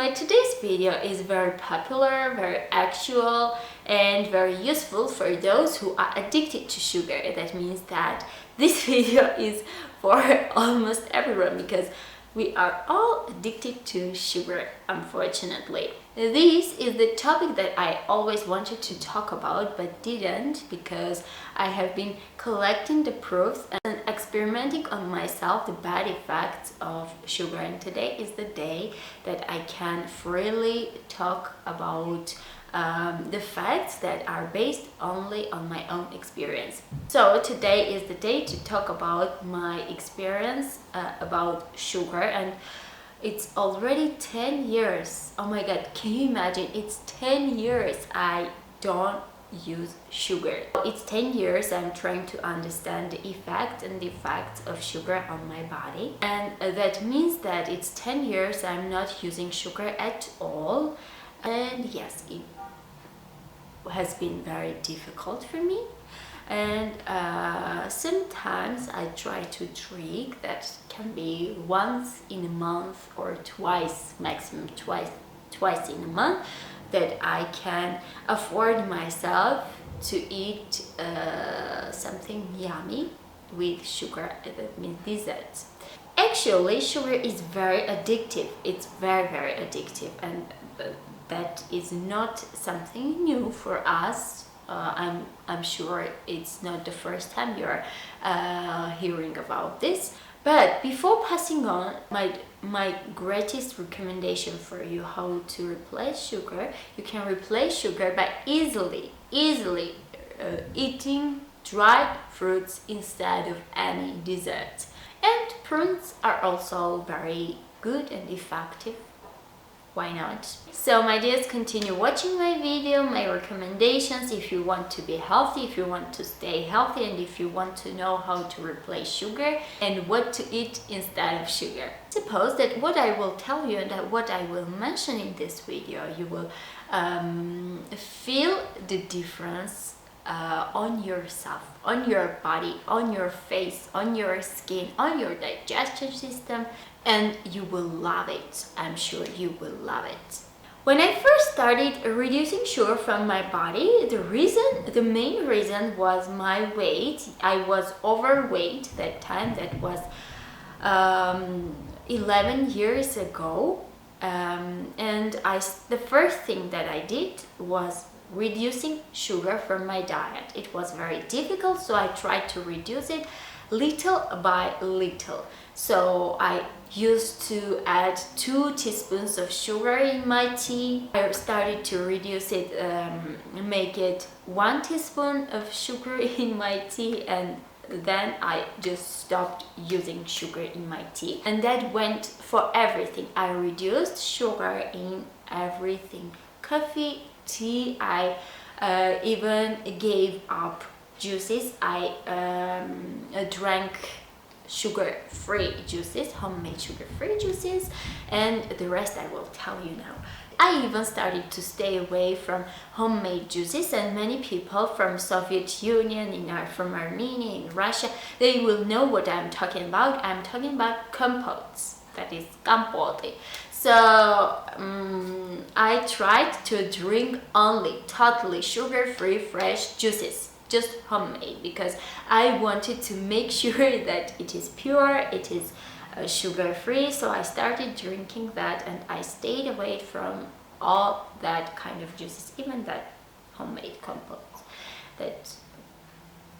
My today's video is very popular, very actual, and very useful for those who are addicted to sugar. That means that this video is for almost everyone because we are all addicted to sugar, unfortunately. This is the topic that I always wanted to talk about but didn't, because I have been collecting the proofs and experimenting on myself the bad effects of sugar, and today is the day that I can freely talk about the facts that are based only on my own experience. So today is the day to talk about my experience about sugar, and it's already 10 years. Oh my god, can you imagine? It's 10 years I don't use sugar. It's 10 years I'm trying to understand the effect and the effects of sugar on my body, and that means that it's 10 years I'm not using sugar at all. And yes, it has been very difficult for me, and sometimes I try to drink, that can be once in a month or twice, maximum twice in a month, that I can afford myself to eat something yummy with sugar, that means desserts. Actually, sugar is very addictive. It's very addictive, and that is not something new for us. I'm sure it's not the first time you're hearing about this. But before passing on, my greatest recommendation for you how to replace sugar, you can replace sugar by easily eating dried fruits instead of any dessert. And prunes are also very good and effective. Why not? So my dears, continue watching my video, my recommendations if you want to be healthy, if you want to stay healthy, and if you want to know how to replace sugar and what to eat instead of sugar. Suppose that what I will tell you and that what I will mention in this video, you will feel the difference on yourself, on your body, on your face, on your skin, on your digestion system, and you will love it. I'm sure you will love it. When I first started reducing sugar from my body, the main reason was my weight. I was overweight that time. That was 11 years ago, and the first thing that I did was reducing sugar from my diet. It was very difficult, so I tried to reduce it little by little. So I used to add 2 teaspoons of sugar in my tea. I started to reduce it, make it 1 teaspoon of sugar in my tea, and then I just stopped using sugar in my tea. And that went for everything. I reduced sugar in everything. Coffee, tea, I even gave up juices. I drank sugar-free juices, homemade sugar-free juices, and the rest I will tell you now. I even started to stay away from homemade juices, and many people from Soviet Union, from Armenia, in Russia, they will know what I'm talking about. I'm talking about compotes, that is compote. So I tried to drink only totally sugar-free fresh juices, just homemade, because I wanted to make sure that it is pure, it is sugar-free. So I started drinking that, and I stayed away from all that kind of juices, even that homemade compotes that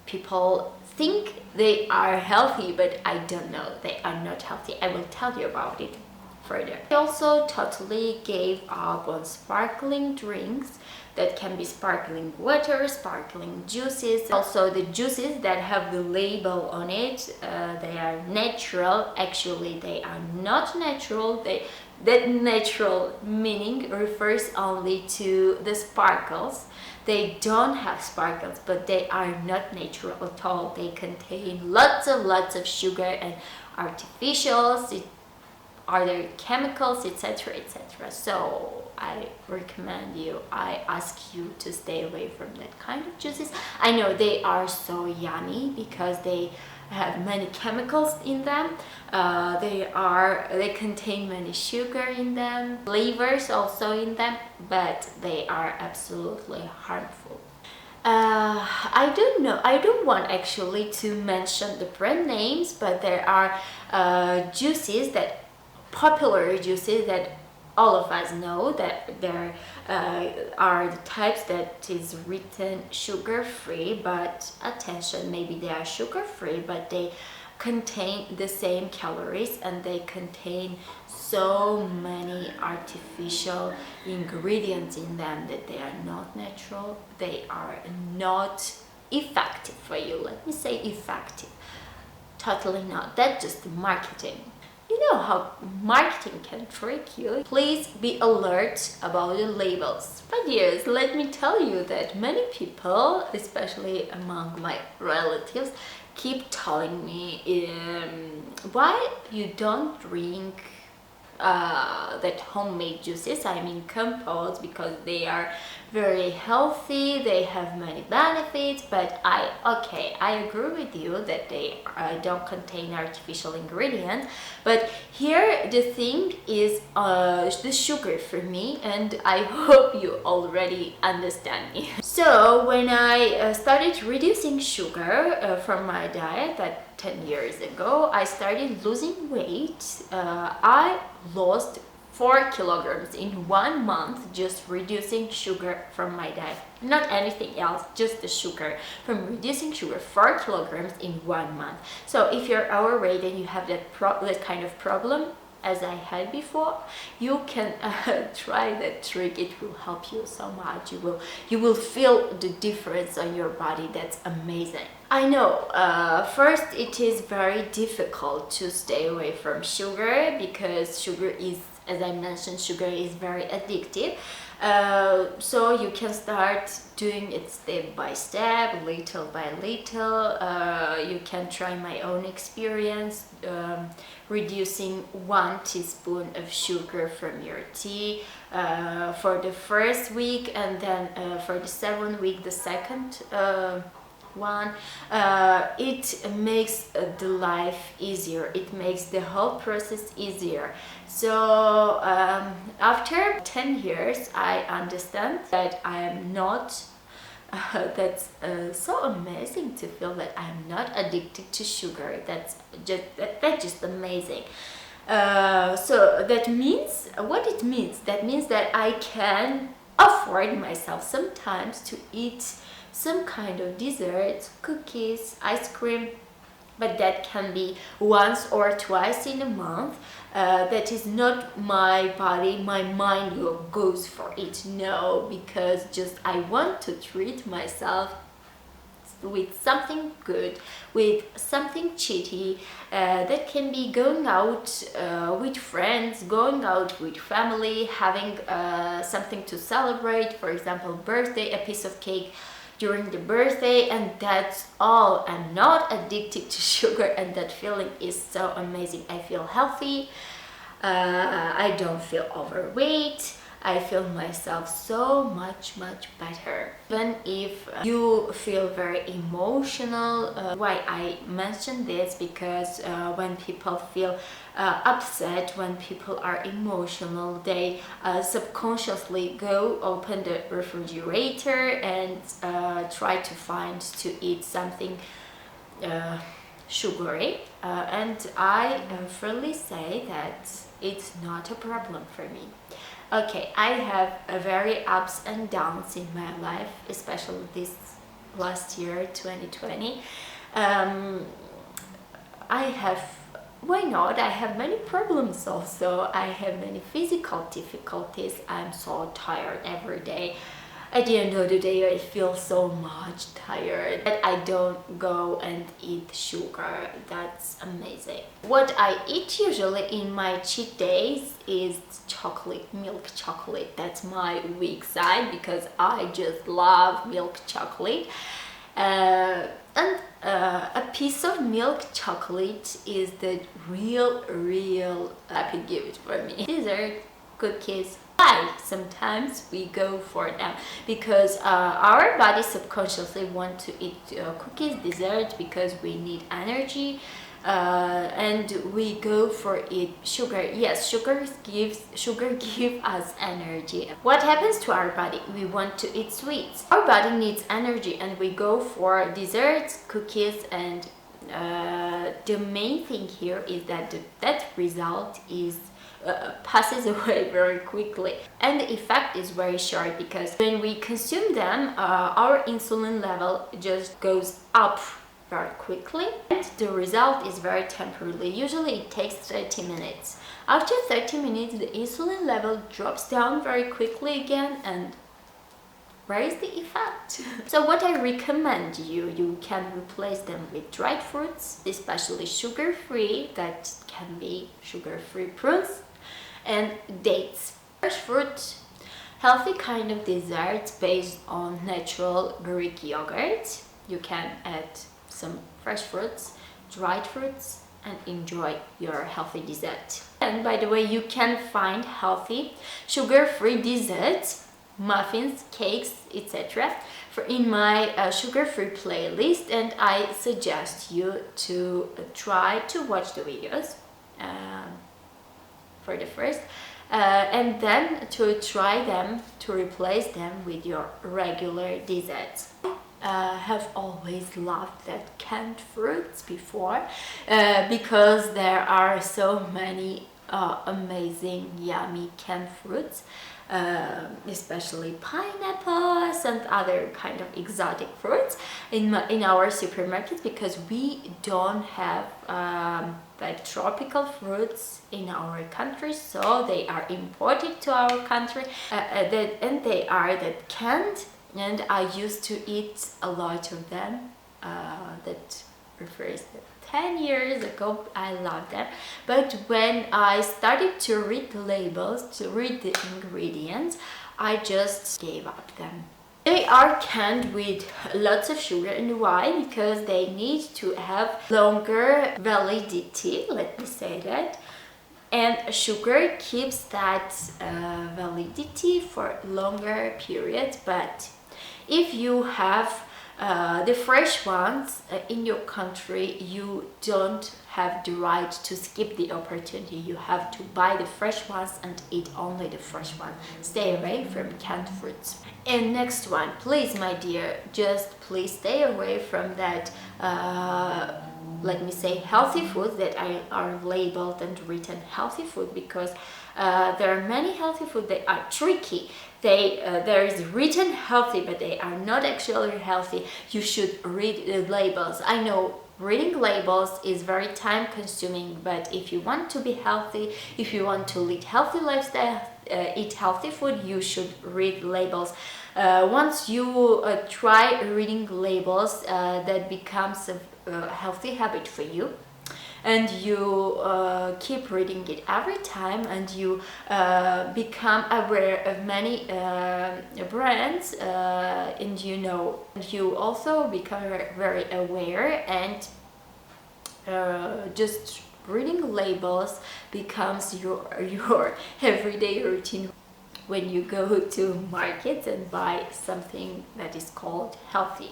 people think they are healthy, but I don't know, they are not healthy. I will tell you about it further. I also totally gave up on sparkling drinks. That can be sparkling water, sparkling juices. Also the juices that have the label on it, they are natural. Actually, they are not natural. That natural meaning refers only to the sparkles. They don't have sparkles, but they are not natural at all. They contain lots of sugar and artificials, other chemicals, etc. So I recommend you, I ask you to stay away from that kind of juices. I know they are so yummy because they have many chemicals in them. They contain many sugar in them, flavors also in them, but they are absolutely harmful. I don't know, I don't want actually to mention the brand names, but there are popular juices that all of us know, that there are the types that is written sugar-free, but attention, maybe they are sugar-free, but they contain the same calories and they contain so many artificial ingredients in them that they are not natural, they are not effective for you. Let me say effective. Totally not. That's just marketing. You know how marketing can trick you. Please be alert about the labels. But yes, let me tell you that many people, especially among my relatives, keep telling me why you don't drink that homemade juices, I mean compotes, because they are very healthy, they have many benefits, but I agree with you that they don't contain artificial ingredients. But here the thing is the sugar for me, and I hope you already understand me. So when I started reducing sugar from my diet, that 10 years ago, I started losing weight. I lost 4 kilograms in 1 month just reducing sugar from my diet. Not anything else, just the sugar. From reducing sugar, 4 kilograms in 1 month. So if you're overweight and you have that kind of problem, as I had before, you can try that trick. It will help you so much. You will feel the difference on your body. That's amazing. I know first it is very difficult to stay away from sugar, because sugar is, as I mentioned, sugar is very addictive. So you can start doing it step by step, little by little. You can try my own experience, reducing 1 teaspoon of sugar from your tea for the first week, and then for the 7th week, the second one. It makes the life easier, it makes the whole process easier. So after 10 years I understand that I am not that's so amazing to feel that I'm not addicted to sugar. That's just amazing. So that means, what it means, that means that I can afford myself sometimes to eat some kind of desserts, cookies, ice cream, but that can be once or twice in a month. That is not my body, my mind goes for it. No, because just I want to treat myself with something good, with something cheaty, that can be going out with friends, going out with family, having something to celebrate, for example birthday, a piece of cake during the birthday, and that's all. I'm not addicted to sugar, and that feeling is so amazing. I feel healthy, I don't feel overweight, I feel myself so much better. Even if you feel very emotional, why I mention this, because when people feel upset, when people are emotional, they subconsciously go open the refrigerator and try to eat something sugary, and I freely say that it's not a problem for me. Okay, I have a very ups and downs in my life, especially this last year, 2020. Why not? I have many problems also. I have many physical difficulties. I'm so tired every day. At the end of the day, I feel so much tired that I don't go and eat sugar. That's amazing. What I eat usually in my cheat days is chocolate, milk chocolate. That's my weak side, because I just love milk chocolate. And a piece of milk chocolate is the real happy gift for me. Dessert, cookies, Why sometimes we go for them? Because our body subconsciously want to eat cookies, dessert, because we need energy, and we go for it. Sugar, yes, sugar gives us energy. What happens to our body? We want to eat sweets. Our body needs energy, and we go for desserts, cookies, and the main thing here is that that result is passes away very quickly, and the effect is very short, because when we consume them, our insulin level just goes up very quickly, and the result is very temporary. Usually it takes 30 minutes. After 30 minutes, the insulin level drops down very quickly again, and where is the effect? So what I recommend you can replace them with dried fruits, especially sugar-free, that can be sugar-free prunes and dates. Fresh fruit, healthy kind of desserts based on natural Greek yogurt. You can add some fresh fruits, dried fruits, and enjoy your healthy dessert. And by the way, you can find healthy sugar-free desserts, muffins, cakes, etc. in my sugar-free playlist, and I suggest you to try to watch the videos for the first, and then to try them, to replace them with your regular desserts. Have always loved that canned fruits before, because there are so many amazing yummy canned fruits, especially pineapples and other kind of exotic fruits in our supermarkets, because we don't have like tropical fruits in our country, so they are imported to our country, and they are that canned, and I used to eat a lot of them. That refers to 10 years ago. I love them, but when I started to read the labels, to read the ingredients, I just gave up them. They are canned with lots of sugar, and why? Because they need to have longer validity, let me say that, and sugar keeps that validity for longer periods. But if you have the fresh ones in your country, you don't have the right to skip the opportunity. You have to buy the fresh ones and eat only the fresh one. Stay away from canned fruits. And next one, please, my dear, just please stay away from that let me say healthy foods that are labeled and written healthy food, because there are many healthy foods that are tricky. There is written healthy, but they are not actually healthy. You should read the labels. I know reading labels is very time consuming, but if you want to be healthy, if you want to lead healthy lifestyle, eat healthy food, you should read labels. Once you try reading labels, that becomes a healthy habit for you, and you keep reading it every time, and you become aware of many brands, and you also become very aware, and just reading labels becomes your everyday routine when you go to markets and buy something that is called healthy.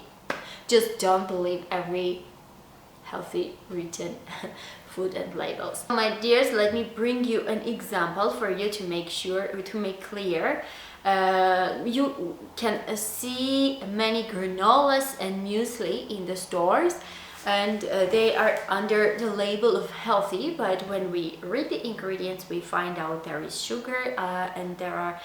Just don't believe every healthy written food and labels. My dears, let me bring you an example for you to make clear. You can see many granolas and muesli in the stores, and they are under the label of healthy, but when we read the ingredients, we find out there is sugar, and there are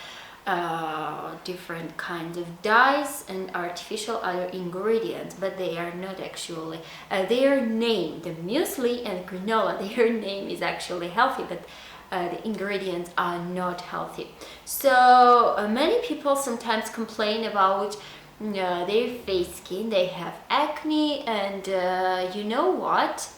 different kinds of dyes and artificial other ingredients, but they are not actually their name, the muesli and granola, their name is actually healthy, but the ingredients are not healthy. So many people sometimes complain about their face skin, they have acne, and you know what,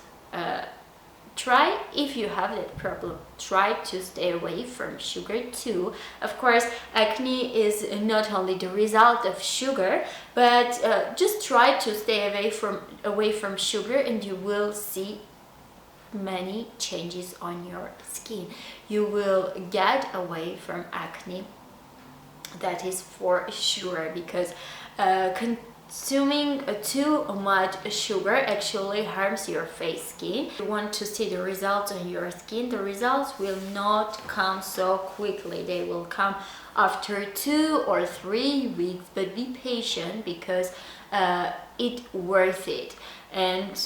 try, if you have that problem, try to stay away from sugar too. Of course, acne is not only the result of sugar, but just try to stay away from sugar, and you will see many changes on your skin. You will get away from acne that is for sugar, because consuming too much sugar actually harms your face skin. If you want to see the results on your skin, the results will not come so quickly. They will come after 2 or 3 weeks, but be patient, because it's worth it. And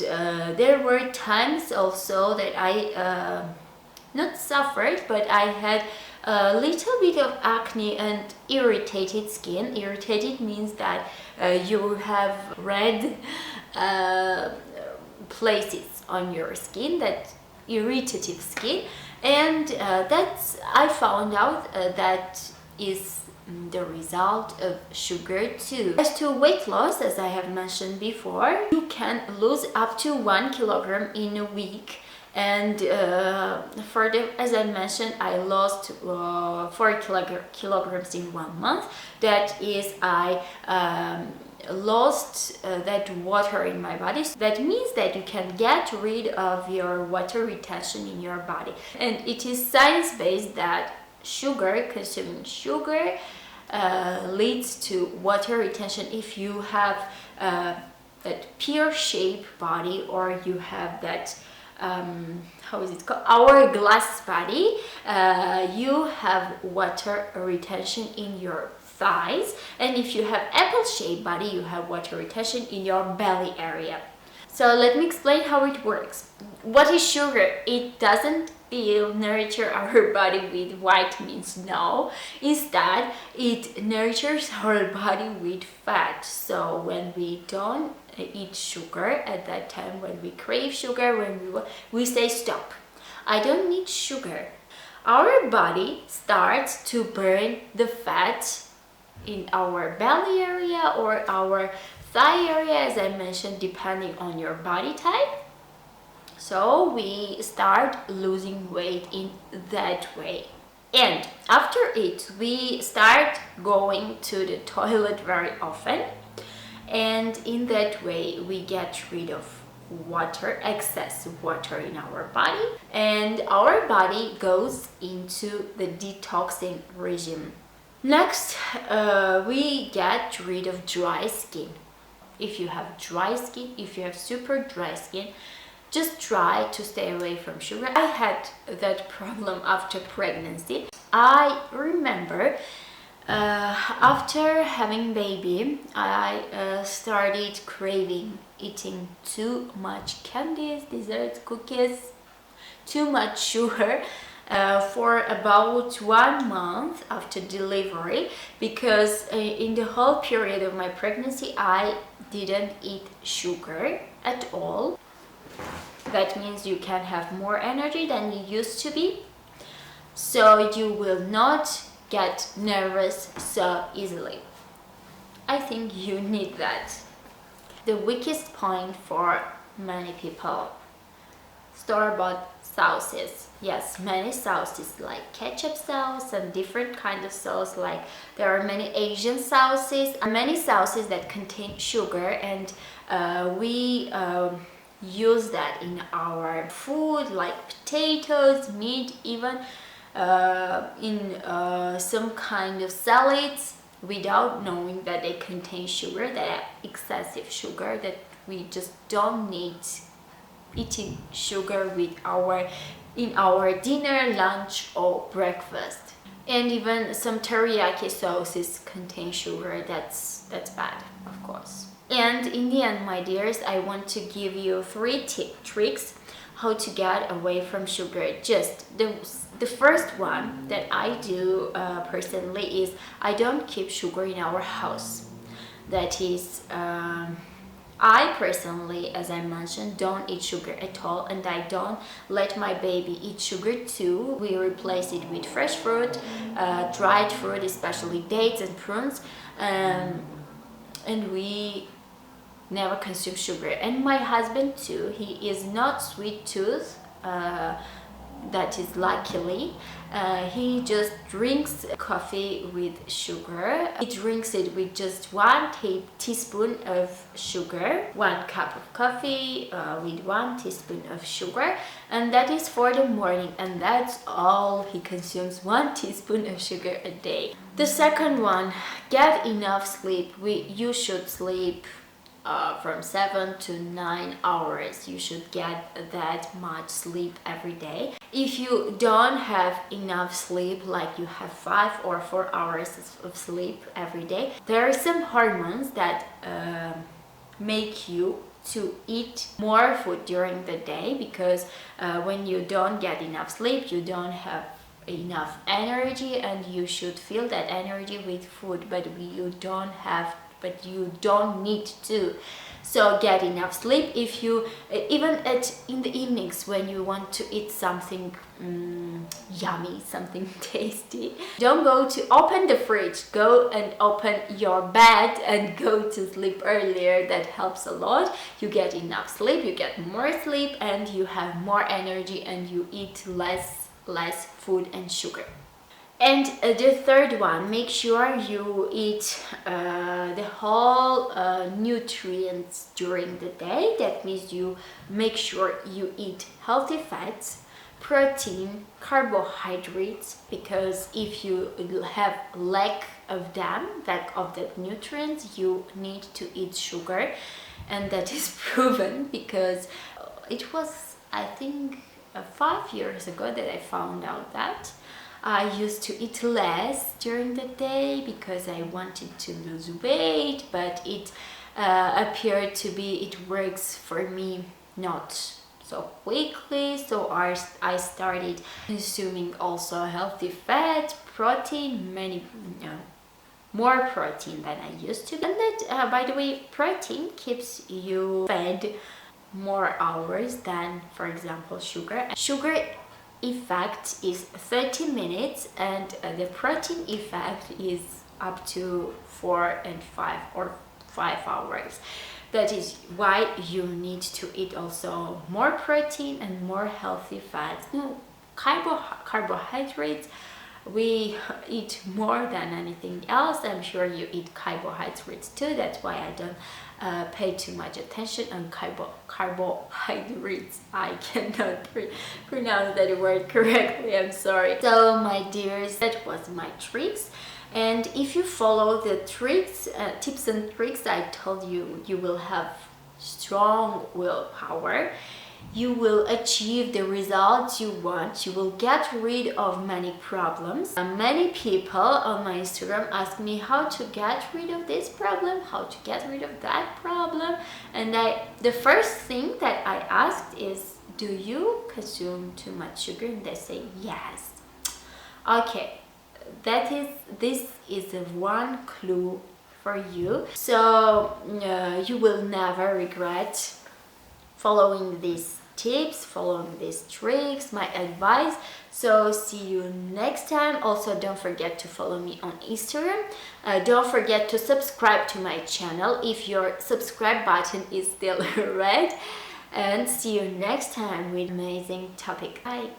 there were times also that I not suffered, but I had a little bit of acne and irritated skin. Irritated means that you have red places on your skin, that irritative skin, and I found out that is the result of sugar too. As to weight loss, as I have mentioned before, you can lose up to 1 kilogram in a week. And as I mentioned, I lost 4 kilograms in 1 month. That is, I lost that water in my body. So that means that you can get rid of your water retention in your body. And it is science-based that consuming sugar leads to water retention. If you have that pear-shaped body, or you have that how is it called, hourglass body, you have water retention in your thighs, and if you have apple-shaped body, you have water retention in your belly area. So let me explain how it works. What is sugar? It doesn't nurture our body with vitamins, no. Instead, it nurtures our body with fat. So when we don't eat sugar, at that time when we crave sugar, when we say stop, I don't need sugar, our body starts to burn the fat in our belly area or our thigh area, as I mentioned, depending on your body type. So we start losing weight in that way. And after it, we start going to the toilet very often. And in that way, we get rid of excess water in our body. And our body goes into the detoxing regime. Next, we get rid of dry skin. If you have dry skin, if you have super dry skin, just try to stay away from sugar. I had that problem after pregnancy. I remember after having baby, I started craving eating too much candies, desserts, cookies, too much sugar. For about 1 month after delivery, because in the whole period of my pregnancy I didn't eat sugar at all. That means you can have more energy than you used to be, so you will not get nervous so easily. I think you need that. The weakest point for many people: store-bought sauces. Yes, many sauces like ketchup sauce and different kinds of sauce, like there are many Asian sauces and many sauces that contain sugar, and we use that in our food, like potatoes, meat, even in some kind of salads, without knowing that they contain sugar, that are excessive sugar, that we just don't need eating sugar in our dinner, lunch or breakfast. And even some teriyaki sauces contain sugar. That's bad, of course. And in the end, my dears, I want to give you 3 tricks how to get away from sugar. Just the first one that I do personally is I don't keep sugar in our house. That is, I personally, as I mentioned, don't eat sugar at all, and I don't let my baby eat sugar too. We replace it with fresh fruit, dried fruit, especially dates and prunes, and we never consume sugar. And my husband too, he is not sweet tooth, that is luckily, he just drinks coffee with sugar. He drinks it with just 1 teaspoon of sugar, 1 cup of coffee with 1 teaspoon of sugar, and that is for the morning, and that's all he consumes, 1 teaspoon of sugar a day. The second one, get enough sleep. You should sleep from 7 to 9 hours. You should get that much sleep every day. If you don't have enough sleep, like you have 5 or 4 hours of sleep every day, there are some hormones that make you to eat more food during the day, because when you don't get enough sleep, you don't have enough energy, and you should fill that energy with food, but you don't need to. So get enough sleep. If you even in the evenings when you want to eat something yummy, something tasty, don't go to open the fridge, go and open your bed and go to sleep earlier. That helps a lot. You get enough sleep, you get more sleep, and you have more energy, and you eat less food and sugar. And the third one, make sure you eat the whole nutrients during the day. That means you make sure you eat healthy fats, protein, carbohydrates, because if you have lack of them, lack of the nutrients, you need to eat sugar. And that is proven, because it was, I think, 5 years ago that I found out that I used to eat less during the day because I wanted to lose weight, but it appeared to be it works for me not so quickly. So I started consuming also healthy fat, protein, more protein than I used to. And that, by the way, protein keeps you fed more hours than, for example, sugar. Sugar effect is 30 minutes, and the protein effect is up to 4 and 5 hours. That is why you need to eat also more protein and more healthy fats. No, carbohydrates, we eat more than anything else. I'm sure you eat carbohydrates too. That's why I don't pay too much attention on carbohydrates. I cannot pronounce that word correctly, I'm sorry. So my dears, that was my tricks. And if you follow the tricks, tips and tricks I told you, you will have strong willpower. You will achieve the results you want. You will get rid of many problems. Many people on my Instagram ask me how to get rid of this problem, how to get rid of that problem. And the first thing that I asked is, do you consume too much sugar? And they say yes. Okay, this is one clue for you. So you will never regret following these tips, following these tricks, my advice. So see you next time. Also, don't forget to follow me on Instagram. Don't forget to subscribe to my channel if your subscribe button is still red. And see you next time with amazing topic. Bye.